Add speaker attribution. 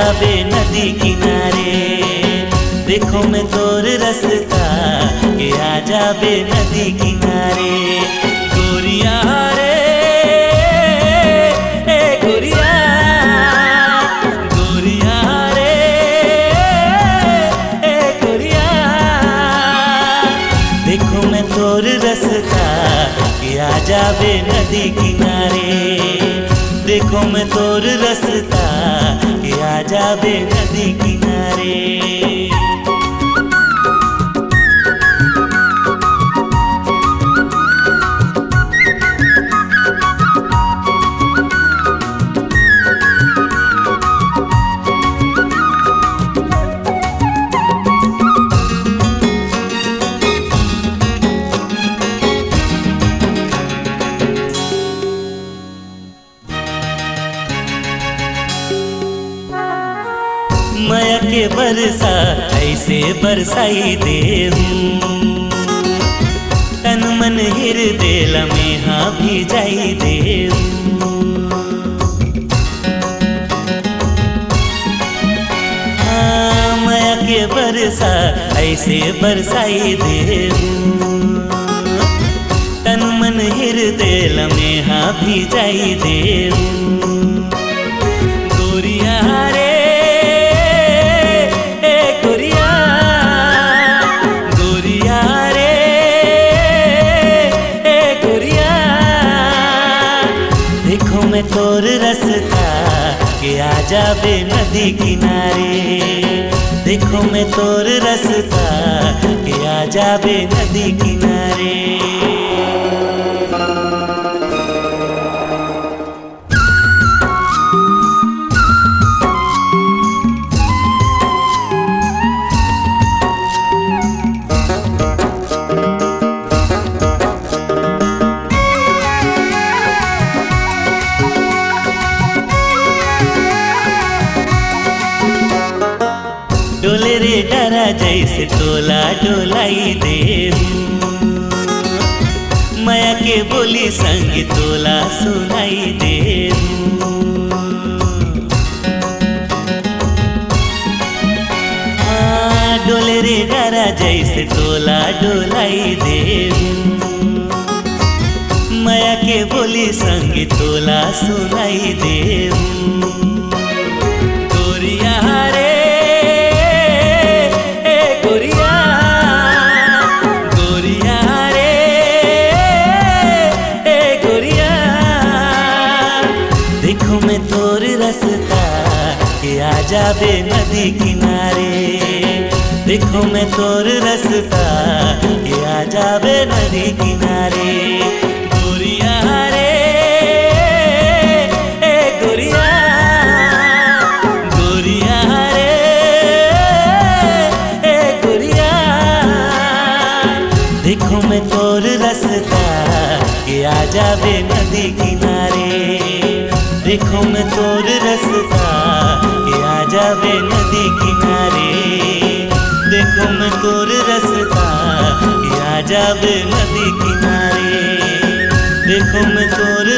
Speaker 1: जाबे नदी किनारे। देखो मैं तोर रास्ता के आ जाबे नदी किनारे। गोरिया रे ए गोरिया, गोरिया रे ए गोरिया। देखो मैं तोर रास्ता के आ जाबे नदी किनारे। देखो मैं तोर रास्ता के आ जाबे नदी किनारे। माया के बरसा ऐसे बरसाई देहूं, तन मन हृदय लम्हा भी जाई देहूं। हाँ माया के बरसा ऐसे बरसाई देहूं, तन मन हृदय लम्हा भी जाई देहूं। गोरिया रे मैं तोर रास्ता के आ जाबे नदी किनारे। देखो मैं तोर रास्ता के आ जाबे नदी किनारे। डोले रे डरा जैसे तोला डोलाई देहूं, माया के बोली संग तोला सुनाई देहूं। हाँ डोले रे डरा जैसे तोला डोलाई देहूं, माया के बोली संग तोला सुनाई देहूं। गोरिया रे मैं तोर रास्ता के आ जाबे नदी किनारे। देखो मैं तोर रास्ता के आ जाबे नदी किनारे। गोरिया रे ए गोरिया, गोरिया रे ए गोरिया। देखो मैं तोर रास्ता के आ जाबे नदी किनारे। देखो मैं तोर रास्ता के आ जाबे नदी किनारे। देखो मैं तोर रास्ता के आ जाबे नदी किनारे। देखो मैं तोर